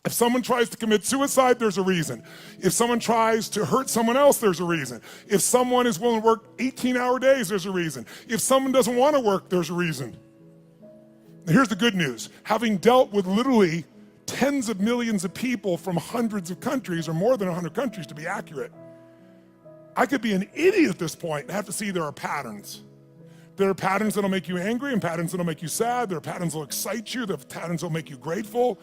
If someone tries to commit suicide, there's a reason. If someone tries to hurt someone else, there's a reason. If someone is willing to work 18-hour days, there's a reason. If someone doesn't want to work, there's a reason. Here's the good news. Having dealt with literally tens of millions of people from hundreds of countries, or more than 100 countries to be accurate, I could be an idiot at this point and have to see there are patterns. There are patterns that'll make you angry and patterns that'll make you sad. There are patterns that'll excite you. There are patterns that'll make you grateful.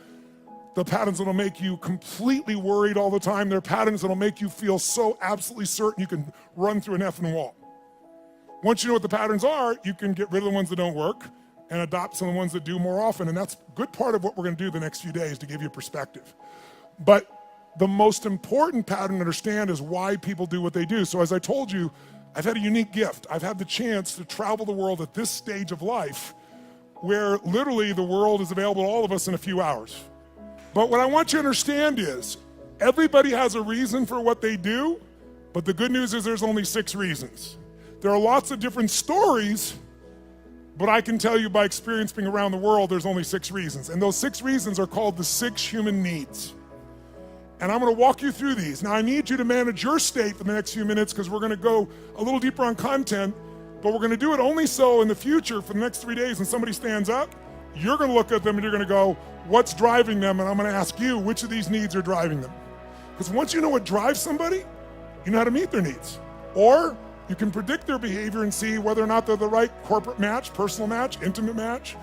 The patterns that'll make you completely worried all the time. There are patterns that'll make you feel so absolutely certain you can run through an effing wall. Once you know what the patterns are, you can get rid of the ones that don't work and adopt some of the ones that do more often. And that's a good part of what we're gonna do the next few days to give you perspective. But the most important pattern to understand is why people do what they do. So as I told you, I've had a unique gift. I've had the chance to travel the world at this stage of life where literally the world is available to all of us in a few hours. But what I want you to understand is everybody has a reason for what they do, but the good news is there's only 6 reasons. There are lots of different stories, but I can tell you by experience being around the world, there's only 6 reasons. And those 6 reasons are called the 6 human needs. And I'm gonna walk you through these. Now I need you to manage your state for the next few minutes because we're gonna go a little deeper on content, but we're gonna do it only so in the future for the next 3 days when somebody stands up, you're gonna look at them and you're gonna go, what's driving them? And I'm gonna ask you, which of these needs are driving them? Because once you know what drives somebody, you know how to meet their needs. Or you can predict their behavior and see whether or not they're the right corporate match, personal match, intimate match,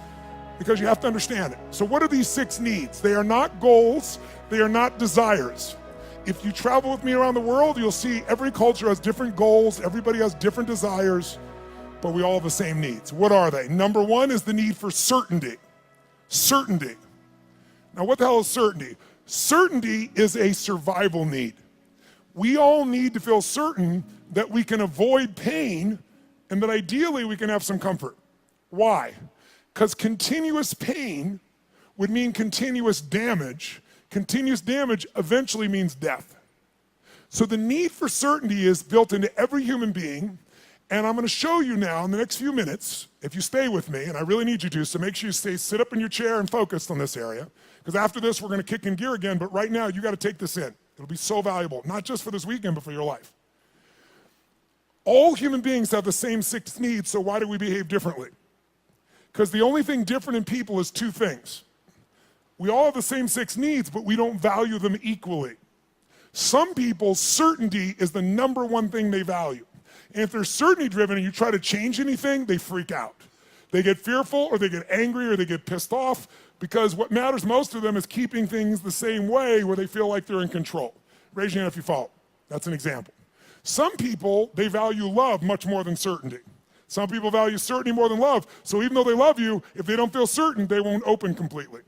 because you have to understand it. So what are these 6 needs? They are not goals, they are not desires. If you travel with me around the world, you'll see every culture has different goals, everybody has different desires, but we all have the same needs. What are they? Number 1 is the need for certainty. Certainty. Now what the hell is certainty? Certainty is a survival need. We all need to feel certain that we can avoid pain and that ideally we can have some comfort. Why? Because continuous pain would mean continuous damage. Continuous damage eventually means death. So the need for certainty is built into every human being, and I'm gonna show you now in the next few minutes, if you stay with me, and I really need you to, so make sure you sit up in your chair and focused on this area, because after this we're gonna kick in gear again, but right now you gotta take this in. It'll be so valuable, not just for this weekend, but for your life. All human beings have the same 6 needs, so why do we behave differently? Because the only thing different in people is 2 things. We all have the same 6 needs, but we don't value them equally. Some people, certainty is the number 1 thing they value. And if they're certainty driven and you try to change anything, they freak out. They get fearful or they get angry or they get pissed off because what matters most to them is keeping things the same way where they feel like they're in control. Raise your hand if you follow. That's an example. Some people, they value love much more than certainty. Some people value certainty more than love. So even though they love you, if they don't feel certain, they won't open completely.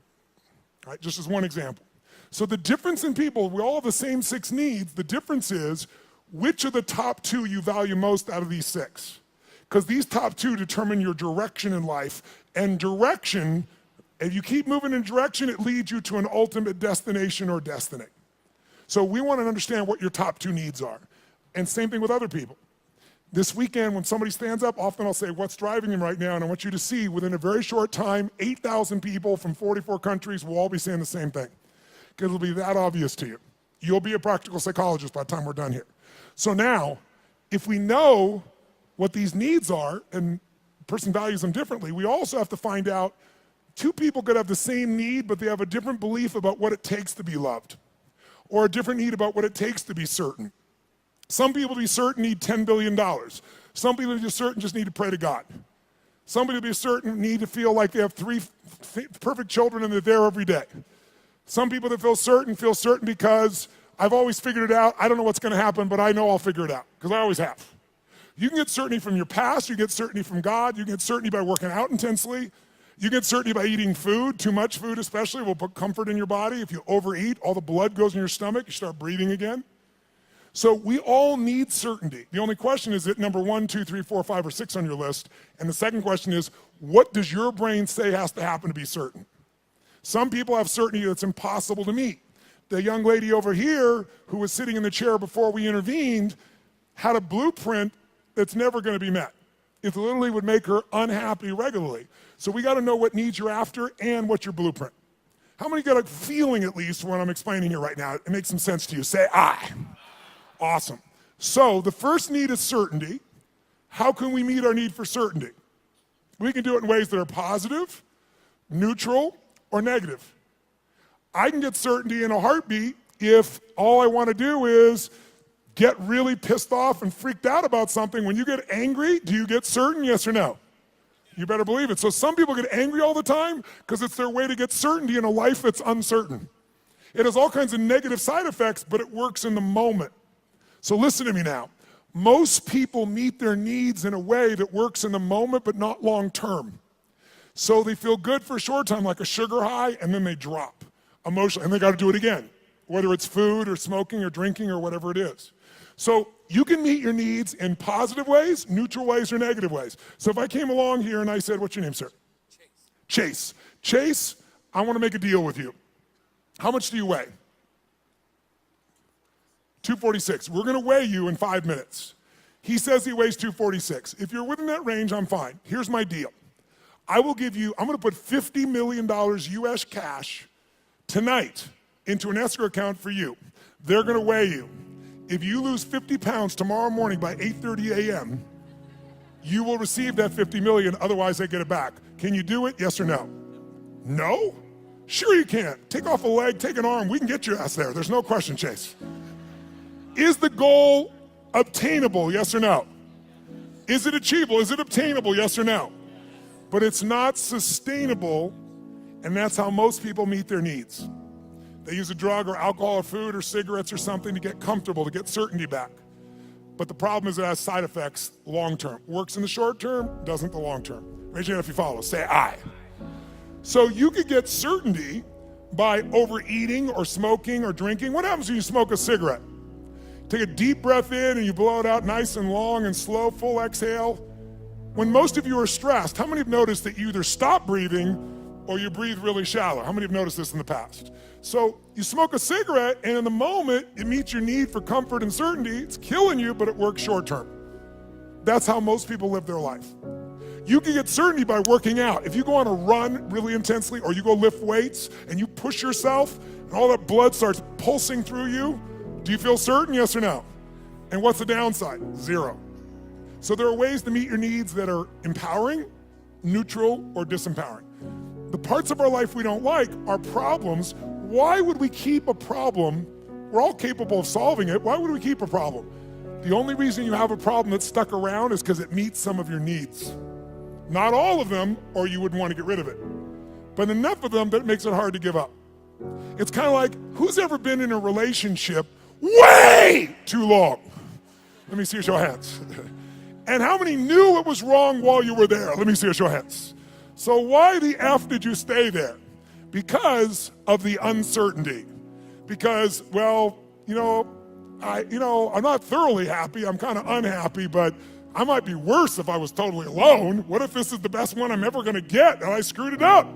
All right, just as one example. So the difference in people, we all have the same 6 needs. The difference is which of the top 2 you value most out of these 6. Because these top 2 determine your direction in life. And direction, if you keep moving in direction, it leads you to an ultimate destination or destiny. So we want to understand what your top 2 needs are. And same thing with other people. This weekend, when somebody stands up, often I'll say, what's driving them right now? And I want you to see, within a very short time, 8,000 people from 44 countries will all be saying the same thing. Because it'll be that obvious to you. You'll be a practical psychologist by the time we're done here. So now, if we know what these needs are, and the person values them differently, we also have to find out 2 people could have the same need, but they have a different belief about what it takes to be loved. Or a different need about what it takes to be certain. Some people to be certain need $10 billion. Some people to be certain just need to pray to God. Some people to be certain need to feel like they have 3 perfect children and they're there every day. Some people that feel certain because I've always figured it out. I don't know what's gonna happen, but I know I'll figure it out, because I always have. You can get certainty from your past, you get certainty from God, you get certainty by working out intensely, you get certainty by eating food. Too much food especially will put comfort in your body. If you overeat, all the blood goes in your stomach, you start breathing again. So we all need certainty. The only question is it number 1, 2, 3, 4, 5, or 6 on your list? And the second question is, what does your brain say has to happen to be certain? Some people have certainty that's impossible to meet. The young lady over here who was sitting in the chair before we intervened had a blueprint that's never gonna be met. It literally would make her unhappy regularly. So we gotta know what needs you're after and what's your blueprint. How many got a feeling at least when I'm explaining here right now? It makes some sense to you. Say I. Awesome. So the first need is certainty. How can we meet our need for certainty? We can do it in ways that are positive, neutral, or negative. I can get certainty in a heartbeat if all I want to do is get really pissed off and freaked out about something. When you get angry, do you get certain, yes or no? You better believe it. So some people get angry all the time because it's their way to get certainty in a life that's uncertain. It has all kinds of negative side effects, but it works in the moment. So listen to me now. Most people meet their needs in a way that works in the moment, but not long term. So they feel good for a short time, like a sugar high, and then they drop emotionally, and they got to do it again, whether it's food or smoking or drinking or whatever it is. So you can meet your needs in positive ways, neutral ways, or negative ways. So if I came along here and I said, what's your name, sir? Chase. Chase, I want to make a deal with you. How much do you weigh? 246. We're going to weigh you in 5 minutes. He says he weighs 246. If you're within that range, I'm fine. Here's my deal. I'm going to put $50 million US cash tonight into an escrow account for you. They're going to weigh you. If you lose 50 pounds tomorrow morning by 8:30 a.m., you will receive that 50 million, otherwise I get it back. Can you do it, yes or no? No? Sure you can. Take off a leg, take an arm, we can get your ass there. There's no question, Chase. Is the goal obtainable, yes or no? Is it achievable? Is it obtainable, yes or no? But it's not sustainable, and that's how most people meet their needs. They use a drug or alcohol or food or cigarettes or something to get comfortable, to get certainty back. But the problem is it has side effects long term. Works in the short term, doesn't the long term. Raise your hand if you follow. Say I. So you could get certainty by overeating or smoking or drinking. What happens when you smoke a cigarette? Take a deep breath in and you blow it out nice and long and slow, full exhale. When most of you are stressed, how many have noticed that you either stop breathing or you breathe really shallow? How many have noticed this in the past? So you smoke a cigarette, and in the moment, it meets your need for comfort and certainty. It's killing you, but it works short term. That's how most people live their life. You can get certainty by working out. If you go on a run really intensely, or you go lift weights, and you push yourself, and all that blood starts pulsing through you, do you feel certain, yes or no? And what's the downside? Zero. So there are ways to meet your needs that are empowering, neutral, or disempowering. The parts of our life we don't like are problems. Why would we keep a problem? We're all capable of solving it. Why would we keep a problem? The only reason you have a problem that's stuck around is because it meets some of your needs. Not all of them, or you wouldn't want to get rid of it. But enough of them that it makes it hard to give up. It's kind of like, who's ever been in a relationship way too long? Let me see your show of hands. And how many knew it was wrong while you were there? Let me see your show of hands. So why the F did you stay there? Because of the uncertainty. Because, well, I'm not thoroughly happy. I'm kind of unhappy, but I might be worse if I was totally alone. What if this is the best one I'm ever going to get and I screwed it up?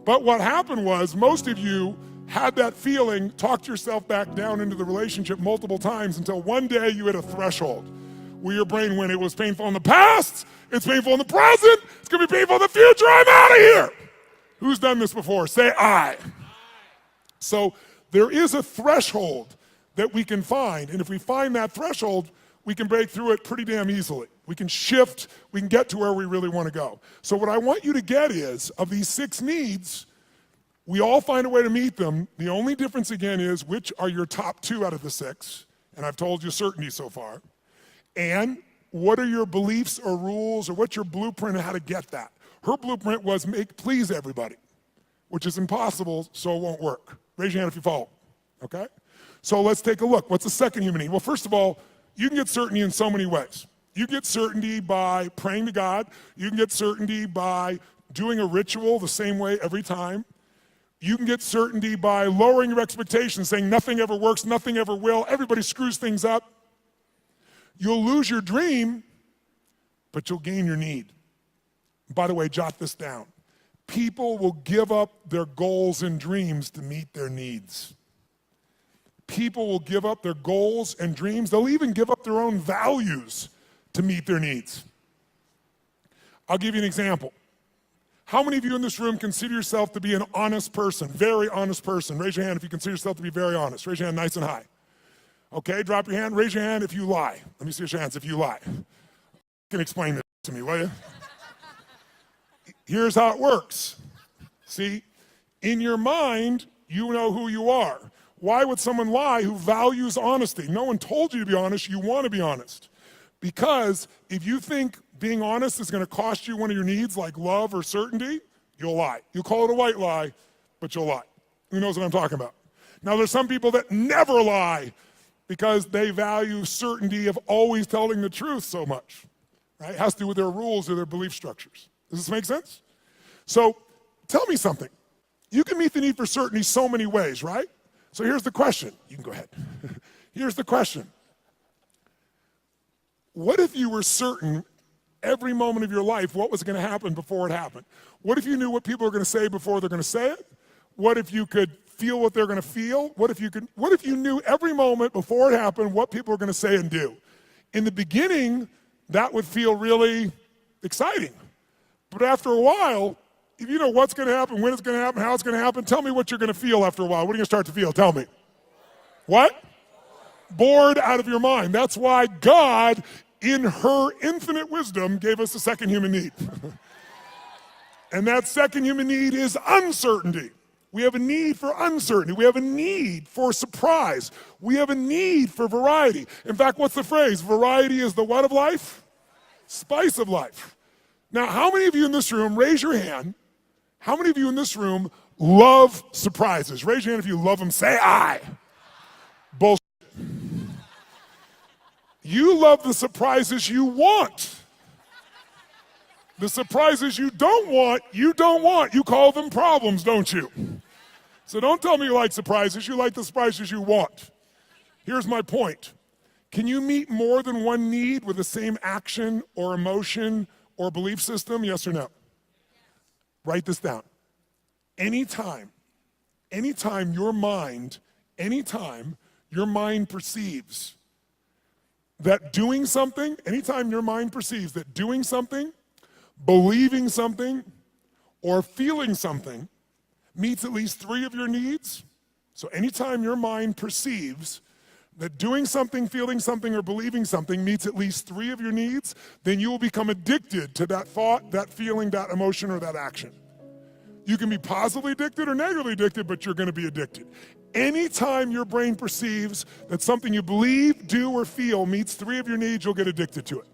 But what happened was most of you had that feeling, talked yourself back down into the relationship multiple times until one day you hit a threshold where your brain went, it was painful in the past, it's painful in the present, it's going to be painful in the future, I'm out of here. Who's done this before? Say I. So there is a threshold that we can find, and if we find that threshold, we can break through it pretty damn easily. We can shift, we can get to where we really want to go. So what I want you to get is, of these 6 needs, we all find a way to meet them. The only difference again is which are your top 2 out of the 6, and I've told you certainty so far, and what are your beliefs or rules or what's your blueprint on how to get that? Her blueprint was please everybody, which is impossible, so it won't work. Raise your hand if you follow, okay? So let's take a look. What's the second human need? Well, first of all, you can get certainty in so many ways. You get certainty by praying to God. You can get certainty by doing a ritual the same way every time. You can get certainty by lowering your expectations, saying nothing ever works, nothing ever will, everybody screws things up. You'll lose your dream, but you'll gain your need. By the way, jot this down. People will give up their goals and dreams to meet their needs. People will give up their goals and dreams. They'll even give up their own values to meet their needs. I'll give you an example. How many of you in this room consider yourself to be an honest person, very honest person? Raise your hand if you consider yourself to be very honest. Raise your hand nice and high. Okay, drop your hand. Raise your hand if you lie. Let me see your hands if you lie. You can explain this to me, will you? Here's how it works. See, in your mind, you know who you are. Why would someone lie who values honesty? No one told you to be honest. You want to be honest. Because if you think being honest is going to cost you one of your needs like love or certainty, you'll lie. You call it a white lie, but you'll lie. Who knows what I'm talking about? Now, there's some people that never lie because they value certainty of always telling the truth so much. Right? It has to do with their rules or their belief structures. Does this make sense? So tell me something. You can meet the need for certainty so many ways, right? So here's the question. You can go ahead. Here's the question. What if you were certain every moment of your life what was going to happen before it happened? What if you knew what people are going to say before they're going to say it? What if you could feel what they're going to feel? What if you knew every moment before it happened what people are going to say and do? In the beginning, that would feel really exciting. But after a while, if you know what's going to happen, when it's going to happen, how it's going to happen, tell me what you're going to feel after a while. What are you going to start to feel? Tell me. What? Bored out of your mind. That's why God, in her infinite wisdom, gave us a second human need. And that second human need is uncertainty. We have a need for uncertainty. We have a need for surprise. We have a need for variety. In fact, what's the phrase? Variety is the what of life? Spice of life. Now, how many of you in this room, raise your hand, how many of you in this room love surprises? Raise your hand if you love them. Say I. Bullshit. You love the surprises you want. The surprises you don't want, you don't want. You call them problems, don't you? So don't tell me you like surprises. You like the surprises you want. Here's my point. Can you meet more than one need with the same action or emotion or belief system? Yes or no? Write this down. Anytime your mind perceives that doing something, believing something, or feeling something meets at least 3 of your needs. So anytime your mind perceives that doing something, feeling something, or believing something meets at least 3 of your needs, then you will become addicted to that thought, that feeling, that emotion, or that action. You can be positively addicted or negatively addicted, but you're going to be addicted. Anytime your brain perceives that something you believe, do, or feel meets 3 of your needs, you'll get addicted to it.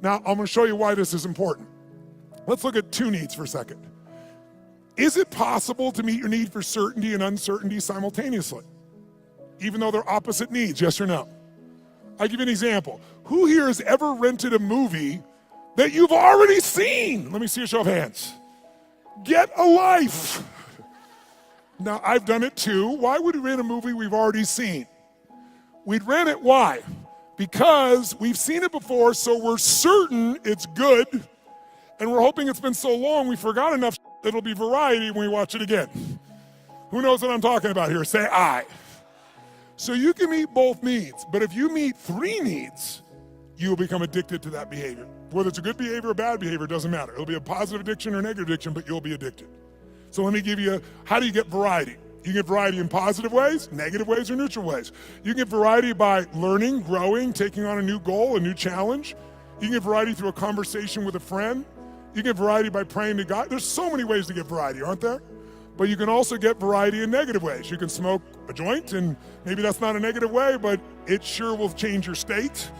Now, I'm going to show you why this is important. Let's look at 2 needs for a second. Is it possible to meet your need for certainty and uncertainty simultaneously, even though they're opposite needs, yes or no? I'll give you an example. Who here has ever rented a movie that you've already seen? Let me see a show of hands. Get a life. Now, I've done it too. Why would we rent a movie we've already seen? We'd rent it, why? Because we've seen it before, so we're certain it's good, and we're hoping it's been so long we forgot enough that it'll be variety when we watch it again. Who knows what I'm talking about here? Say I. So you can meet both needs, but if you meet 3 needs, you will become addicted to that behavior. Whether it's a good behavior or bad behavior, doesn't matter. It'll be a positive addiction or a negative addiction, but you'll be addicted. So let me give you, how do you get variety? You can get variety in positive ways, negative ways, or neutral ways. You can get variety by learning, growing, taking on a new goal, a new challenge. You can get variety through a conversation with a friend. You can get variety by praying to God. There's so many ways to get variety, aren't there? But you can also get variety in negative ways. You can smoke a joint, and maybe that's not a negative way, but it sure will change your state.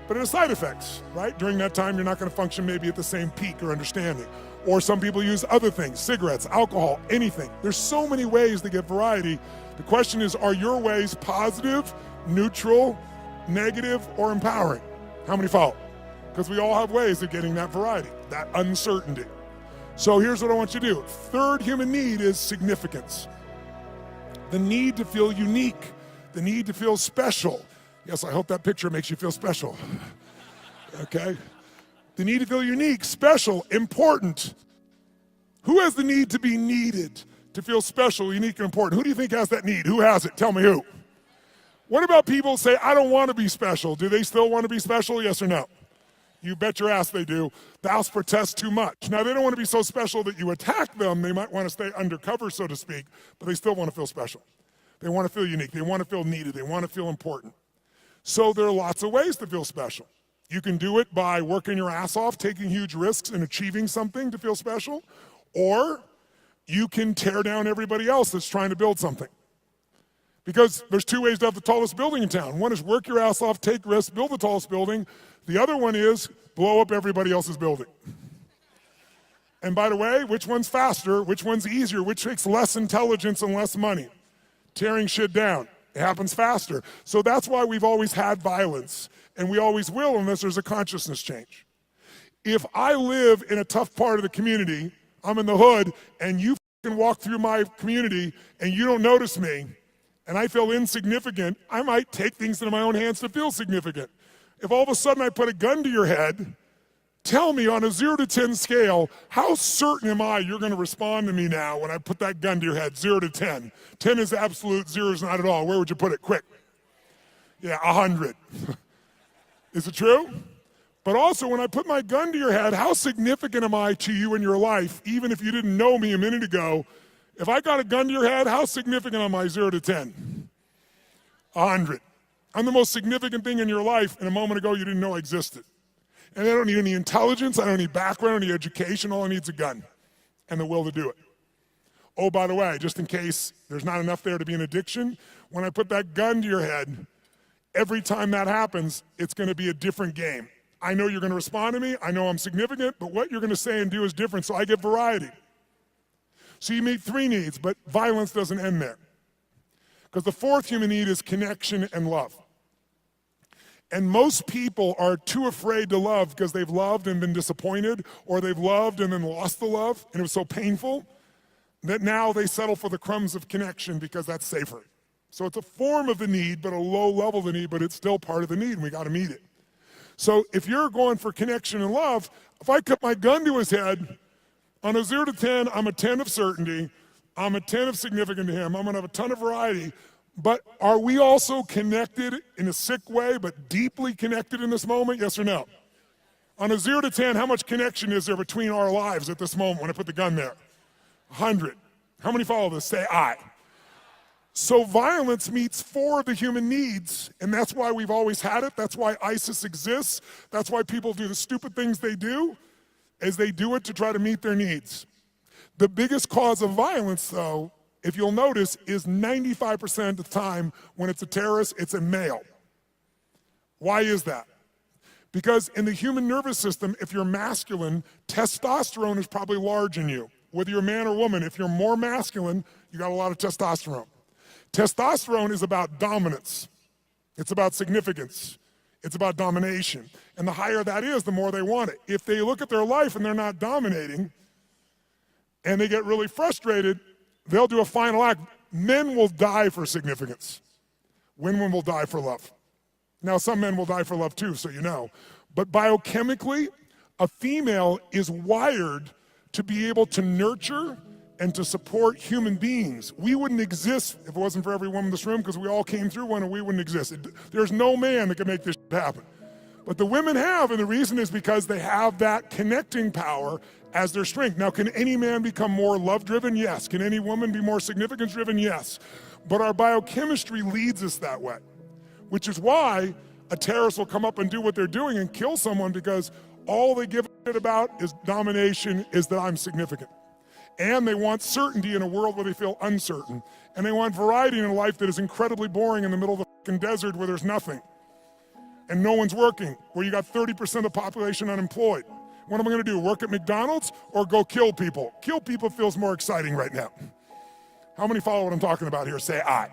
But it has side effects, right? During that time, you're not going to function maybe at the same peak or understanding. Or some people use other things, cigarettes, alcohol, anything. There's so many ways to get variety. The question is, are your ways positive, neutral, negative, or empowering? How many follow? Because we all have ways of getting that variety, that uncertainty. So here's what I want you to do. 3rd human need is significance. The need to feel unique, the need to feel special. Yes, I hope that picture makes you feel special. Okay? The need to feel unique, special, important. Who has the need to be needed, to feel special, unique, and important? Who do you think has that need? Who has it? Tell me who. What about people who say, I don't want to be special? Do they still want to be special? Yes or no? You bet your ass they do. The house protests too much. Now, they don't want to be so special that you attack them. They might want to stay undercover, so to speak, but they still want to feel special. They want to feel unique. They want to feel needed. They want to feel important. So there are lots of ways to feel special. You can do it by working your ass off, taking huge risks and achieving something to feel special, or you can tear down everybody else that's trying to build something. Because there's two ways to have the tallest building in town. One is work your ass off, take risks, build the tallest building. The other one is blow up everybody else's building. And by the way, which one's faster, which one's easier, which takes less intelligence and less money? Tearing shit down. It happens faster. So that's why we've always had violence, and we always will unless there's a consciousness change. If I live in a tough part of the community, I'm in the hood, and you can walk through my community and you don't notice me, and I feel insignificant, I might take things into my own hands to feel significant. If all of a sudden I put a gun to your head, tell me on a 0 to 10 scale, how certain am I you're going to respond to me now when I put that gun to your head, 0 to 10? 10 is absolute, 0 is not at all. Where would you put it? Quick. Yeah, 100. Is it true? But also, when I put my gun to your head, how significant am I to you in your life, even if you didn't know me a minute ago? If I got a gun to your head, how significant am I, 0 to 10? 100. I'm the most significant thing in your life, and a moment ago you didn't know I existed. And I don't need any intelligence, I don't need background, I don't need education, all I need is a gun and the will to do it. Oh, by the way, just in case there's not enough there to be an addiction, when I put that gun to your head, every time that happens, it's gonna be a different game. I know you're gonna respond to me, I know I'm significant, but what you're gonna say and do is different, so I get variety. So you meet 3 needs, but violence doesn't end there. Because the 4th human need is connection and love. And most people are too afraid to love because they've loved and been disappointed, or they've loved and then lost the love, and it was so painful that now they settle for the crumbs of connection because that's safer. So it's a form of the need, but a low level of the need, but it's still part of the need, and we gotta meet it. So if you're going for connection and love, if I cut my gun to his head, on a 0 to 10, I'm a 10 of certainty, I'm a 10 of significant to him, I'm gonna have a ton of variety, but are we also connected in a sick way, but deeply connected in this moment, yes or no? On a 0 to 10, how much connection is there between our lives at this moment when I put the gun there? 100. How many follow this? Say I. So violence meets 4 of the human needs, and that's why we've always had it. That's why ISIS exists. That's why people do the stupid things they do, is they do it to try to meet their needs. The biggest cause of violence, though, if you'll notice, is 95% of the time when it's a terrorist, it's a male. Why is that? Because in the human nervous system, if you're masculine, testosterone is probably large in you. Whether you're a man or woman, if you're more masculine, you got a lot of testosterone. Testosterone is about dominance. It's about significance. It's about domination. And the higher that is, the more they want it. If they look at their life and they're not dominating, and they get really frustrated, they'll do a final act. Men will die for significance. Women will die for love. Now, some men will die for love too, so you know. But biochemically, a female is wired to be able to nurture and to support human beings. We wouldn't exist if it wasn't for every woman in this room, because we all came through one and we wouldn't exist. There's no man that can make this happen. But the women have, and the reason is because they have that connecting power as their strength. Now, can any man become more love-driven? Yes. Can any woman be more significance-driven? Yes. But our biochemistry leads us that way, which is why a terrorist will come up and do what they're doing and kill someone, because all they give a shit about is domination, is that I'm significant. And they want certainty in a world where they feel uncertain. And they want variety in a life that is incredibly boring in the middle of the fucking desert where there's nothing. And no one's working, where you got 30% of the population unemployed. What am I gonna do, work at McDonald's or go kill people? Kill people feels more exciting right now. How many follow what I'm talking about here? Say I.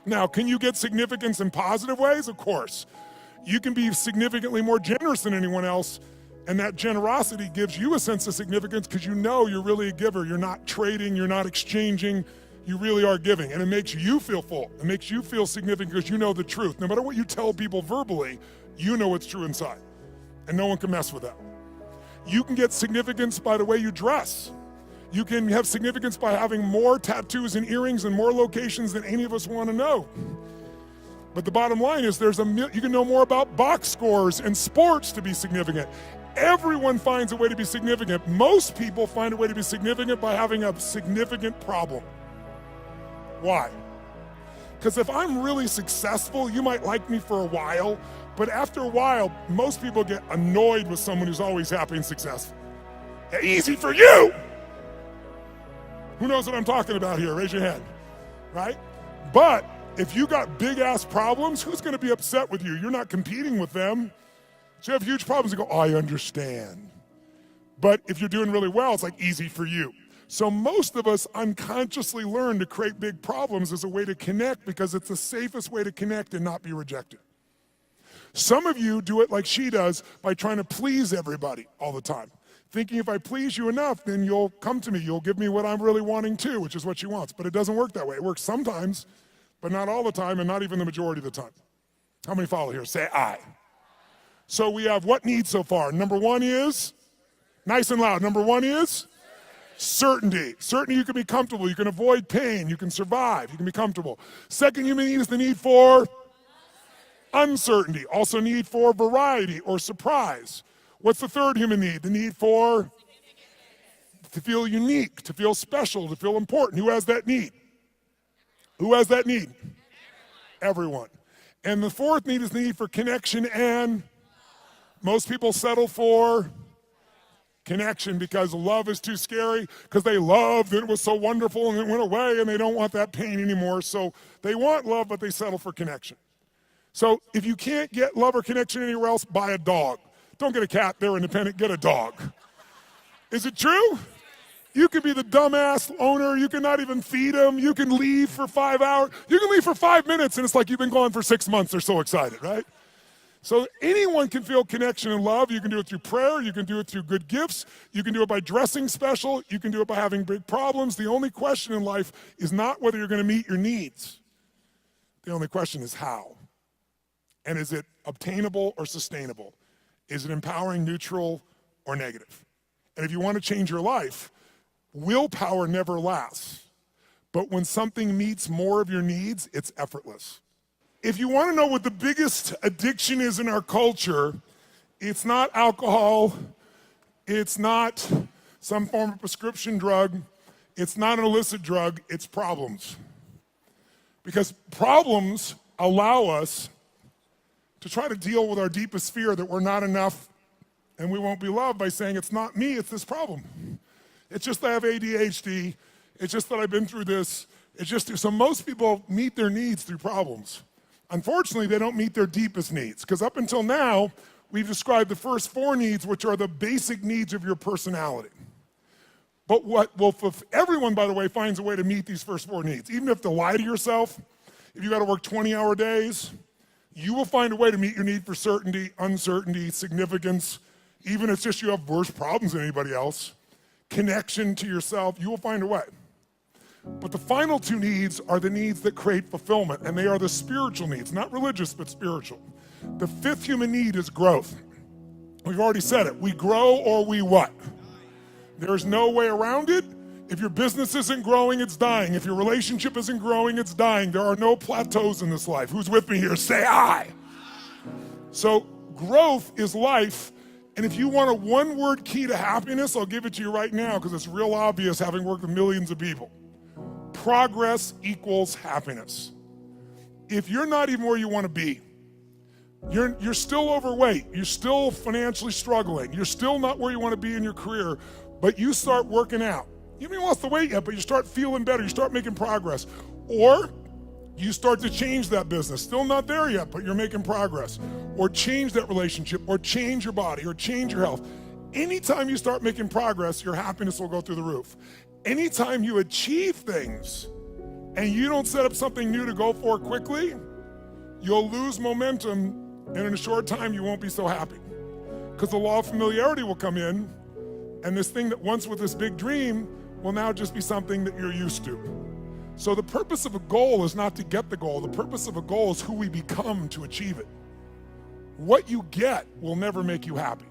Now, can you get significance in positive ways? Of course. You can be significantly more generous than anyone else, and that generosity gives you a sense of significance because you know you're really a giver. You're not trading, you're not exchanging, you really are giving. And it makes you feel full. It makes you feel significant because you know the truth. No matter what you tell people verbally, you know what's true inside. And no one can mess with that. You can get significance by the way you dress. You can have significance by having more tattoos and earrings in more locations than any of us want to know. But the bottom line is you can know more about box scores and sports to be significant. Everyone finds a way to be significant. Most people find a way to be significant by having a significant problem. Why? Because if I'm really successful, you might like me for a while, but after a while, most people get annoyed with someone who's always happy and successful. Easy for you! Who knows what I'm talking about here? Raise your hand, right? But if you got big ass problems, who's gonna be upset with you? You're not competing with them. So you have huge problems, you go, oh, I understand. But if you're doing really well, it's like easy for you. So most of us unconsciously learn to create big problems as a way to connect because it's the safest way to connect and not be rejected. Some of you do it like she does by trying to please everybody all the time. Thinking if I please you enough, then you'll come to me, you'll give me what I'm really wanting too, which is what she wants. But it doesn't work that way. It works sometimes, but not all the time and not even the majority of the time. How many follow here? Say I. So we have what needs so far? Number one is, nice and loud, number one is certainty. Certainty you can be comfortable, you can avoid pain, you can survive, you can be comfortable. Second human need is the need for uncertainty. Also need for variety or surprise. What's the third human need? The need for to feel unique, to feel special, to feel important. Who has that need? Who has that need? Everyone. And the fourth need is the need for connection, and most people settle for connection because love is too scary, because they loved and it was so wonderful and it went away and they don't want that pain anymore. So they want love, but they settle for connection. So if you can't get love or connection anywhere else, buy a dog. Don't get a cat, they're independent, get a dog. Is it true? You could be the dumbass owner, you can not even feed them, you can leave for 5 hours, you can leave for 5 minutes and it's like you've been gone for 6 months, they're so excited, right? So anyone can feel connection and love. You can do it through prayer, you can do it through good gifts, you can do it by dressing special, you can do it by having big problems. The only question in life is not whether you're gonna meet your needs. The only question is how. And is it obtainable or sustainable? Is it empowering, neutral, or negative? And if you want to change your life, willpower never lasts. But when something meets more of your needs, it's effortless. If you want to know what the biggest addiction is in our culture, it's not alcohol, it's not some form of prescription drug, it's not an illicit drug, it's problems. Because problems allow us to try to deal with our deepest fear that we're not enough and we won't be loved by saying, it's not me, it's this problem. It's just that I have ADHD, it's just that I've been through this, it's just, so most people meet their needs through problems. Unfortunately, they don't meet their deepest needs, because up until now, we've described the first 4 needs, which are the basic needs of your personality. But if everyone, by the way, finds a way to meet these first 4 needs, even if to lie to yourself, if you gotta work 20-hour days, you will find a way to meet your need for certainty, uncertainty, significance, even if it's just you have worse problems than anybody else, connection to yourself, you will find a way. But the final 2 needs are the needs that create fulfillment, and they are the spiritual needs, not religious, but spiritual. The 5th human need is growth. We've already said it, we grow or we what? There's no way around it. If your business isn't growing, it's dying. If your relationship isn't growing, it's dying. There are no plateaus in this life. Who's with me here? Say I. So growth is life. And if you want a one-word key to happiness, I'll give it to you right now because it's real obvious having worked with millions of people. Progress equals happiness. If you're not even where you want to be, you're still overweight, you're still financially struggling, you're still not where you want to be in your career, but you start working out. You haven't lost the weight yet, but you start feeling better, you start making progress. Or you start to change that business, still not there yet, but you're making progress. Or change that relationship, or change your body, or change your health. Anytime you start making progress, your happiness will go through the roof. Anytime you achieve things and you don't set up something new to go for quickly, you'll lose momentum, and in a short time you won't be so happy. Because the law of familiarity will come in, and this thing that once was this big dream will now just be something that you're used to. So the purpose of a goal is not to get the goal. The purpose of a goal is who we become to achieve it. What you get will never make you happy.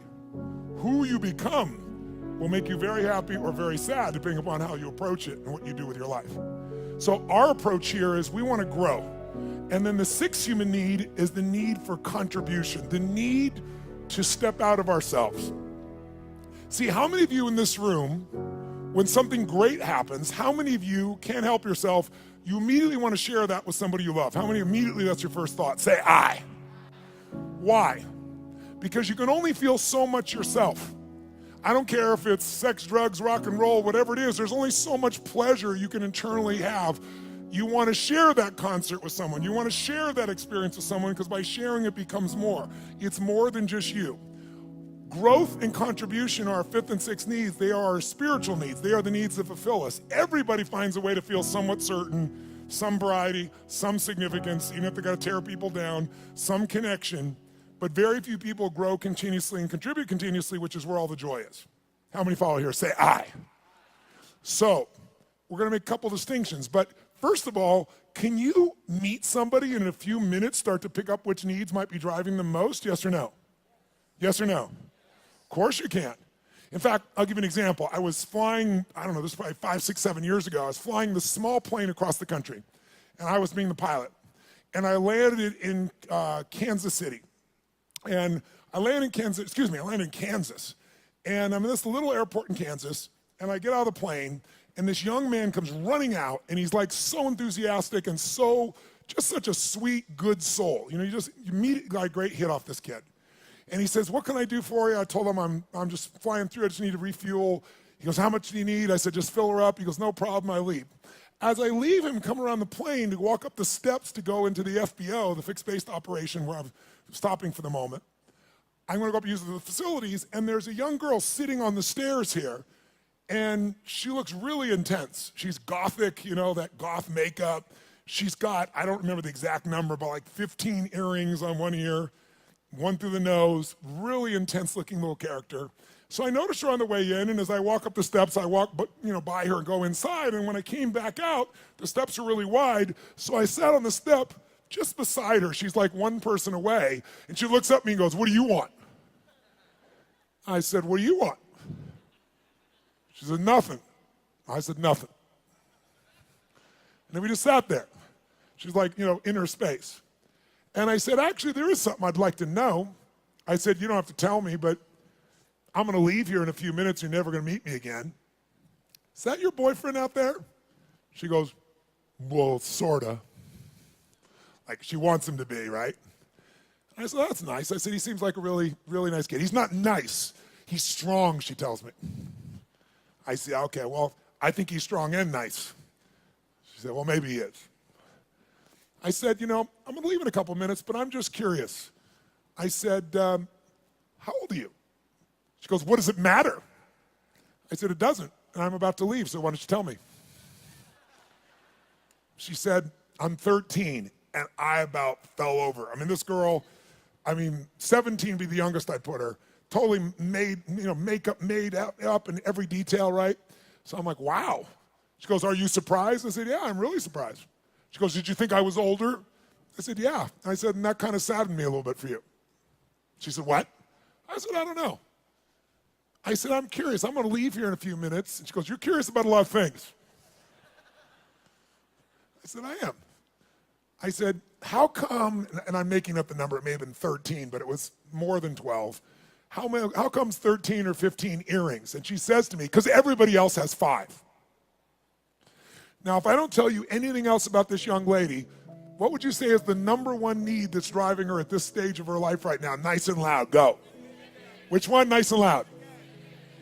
Who you become will make you very happy or very sad, depending upon how you approach it and what you do with your life. So our approach here is we want to grow. And then the sixth human need is the need for contribution, the need to step out of ourselves. See, how many of you in this room, when something great happens, how many of you can't help yourself, you immediately want to share that with somebody you love? How many immediately that's your first thought? Say, I. Why? Because you can only feel so much yourself. I don't care if it's sex, drugs, rock and roll, whatever it is, there's only so much pleasure you can internally have. You want to share that concert with someone. You want to share that experience with someone, because by sharing it becomes more. It's more than just you. Growth and contribution are our fifth and sixth needs. They are our spiritual needs. They are the needs that fulfill us. Everybody finds a way to feel somewhat certain, some variety, some significance, even if they got to tear people down, some connection. But very few people grow continuously and contribute continuously, which is where all the joy is. How many follow here? Say I. So we're going to make a couple distinctions. But first of all, can you meet somebody and in a few minutes start to pick up which needs might be driving them most? Yes or no? Yes or no? Of course you can. In fact, I'll give you an example. I was flying, I don't know, this was probably 5, 6, 7 years ago. I was flying this small plane across the country, and I was being the pilot. And I landed in Kansas City. And I landed in Kansas. And I'm in this little airport in Kansas, and I get out of the plane, and this young man comes running out, and he's like so enthusiastic and so, just such a sweet, good soul. You know, you immediately got a great hit off this kid. And he says, what can I do for you? I told him I'm just flying through, I just need to refuel. He goes, how much do you need? I said, just fill her up. He goes, no problem, I leave. As I leave him, come around the plane to walk up the steps to go into the FBO, the fixed-based operation where I'm stopping for the moment, I'm gonna go up and use the facilities, and there's a young girl sitting on the stairs here, and she looks really intense. She's gothic, you know, that goth makeup. She's got, I don't remember the exact number, but like 15 earrings on one ear, one through the nose, really intense looking little character. So I noticed her on the way in, and as I walk up the steps, I walk by her and go inside, and when I came back out, the steps are really wide, so I sat on the step just beside her. She's like one person away, and she looks up at me and goes, what do you want? I said, what do you want? She said, nothing. I said, nothing. And then we just sat there. She's like, in her space. And I said, actually, there is something I'd like to know. I said, you don't have to tell me, but I'm going to leave here in a few minutes. You're never going to meet me again. Is that your boyfriend out there? She goes, well, sort of. Like she wants him to be, right? And I said, that's nice. I said, he seems like a really, really nice kid. He's not nice. He's strong, she tells me. I said, okay, well, I think he's strong and nice. She said, well, maybe he is. I said, I'm going to leave in a couple minutes, but I'm just curious. I said, how old are you? She goes, what does it matter? I said, it doesn't, and I'm about to leave, so why don't you tell me? She said, I'm 13, and I about fell over. I mean, this girl, 17 would be the youngest I put her, totally made, makeup made up in every detail, right? So I'm like, wow. She goes, are you surprised? I said, yeah, I'm really surprised. She goes, did you think I was older? I said, yeah. I said, and that kind of saddened me a little bit for you. She said, what? I said, I don't know. I said, I'm curious. I'm going to leave here in a few minutes. And she goes, you're curious about a lot of things. I said, I am. I said, how come, and I'm making up the number, it may have been 13, but it was more than 12. How comes 13 or 15 earrings? And she says to me, because everybody else has 5. Now, if I don't tell you anything else about this young lady, what would you say is the number one need that's driving her at this stage of her life right now? Nice and loud, go. Which one, nice and loud?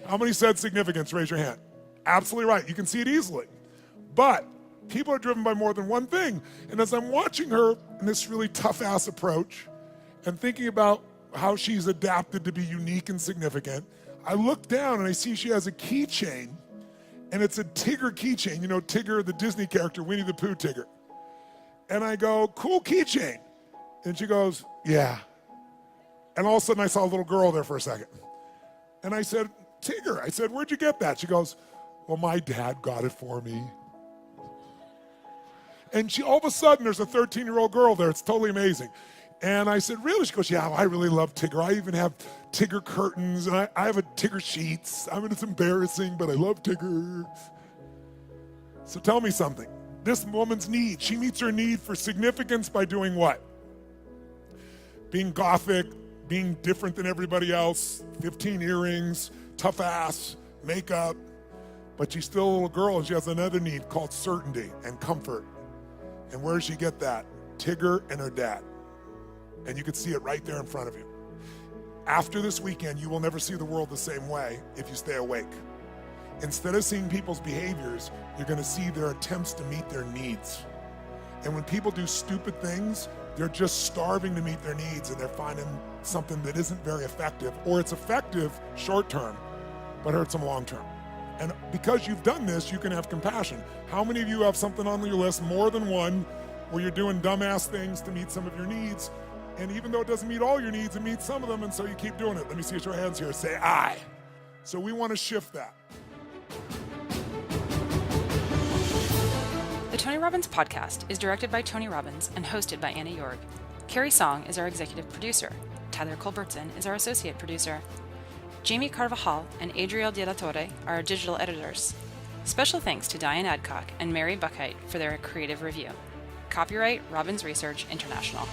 How many said significance? Raise your hand. Absolutely right, you can see it easily. But people are driven by more than one thing. And as I'm watching her in this really tough-ass approach and thinking about how she's adapted to be unique and significant, I look down and I see she has a keychain, and it's a Tigger keychain. You know Tigger, the Disney character, Winnie the Pooh Tigger. And I go, cool keychain. And she goes, yeah. And all of a sudden I saw a little girl there for a second. And I said, Tigger, I said, where'd you get that? She goes, well, my dad got it for me. And all of a sudden, there's a 13-year-old girl there. It's totally amazing. And I said, really? She goes, yeah, I really love Tigger. I even have Tigger curtains, and I have a Tigger sheets. It's embarrassing, but I love Tigger. So tell me something. this woman's need. She meets her need for significance by doing what? Being gothic, being different than everybody else, 15 earrings, tough ass, makeup. But she's still a little girl and she has another need called certainty and comfort. And where does she get that? Tigger and her dad. And you can see it right there in front of you. After this weekend, you will never see the world the same way if you stay awake. Instead of seeing people's behaviors, you're going to see their attempts to meet their needs. And when people do stupid things, they're just starving to meet their needs and they're finding something that isn't very effective, or it's effective short term, but hurts them long term. And because you've done this, you can have compassion. How many of you have something on your list, more than one, where you're doing dumbass things to meet some of your needs? And even though it doesn't meet all your needs, it meets some of them, and so you keep doing it. Let me see your hands here. Say I. So we want to shift that. The Tony Robbins podcast is directed by Tony Robbins and hosted by Anna Jorg. Carrie Song is our executive producer. Tyler Culbertson is our associate producer. Jamie Carvajal and Adriel De La Torre are our digital editors. Special thanks to Diane Adcock and Mary Buckheit for their creative review. Copyright Robbins Research International.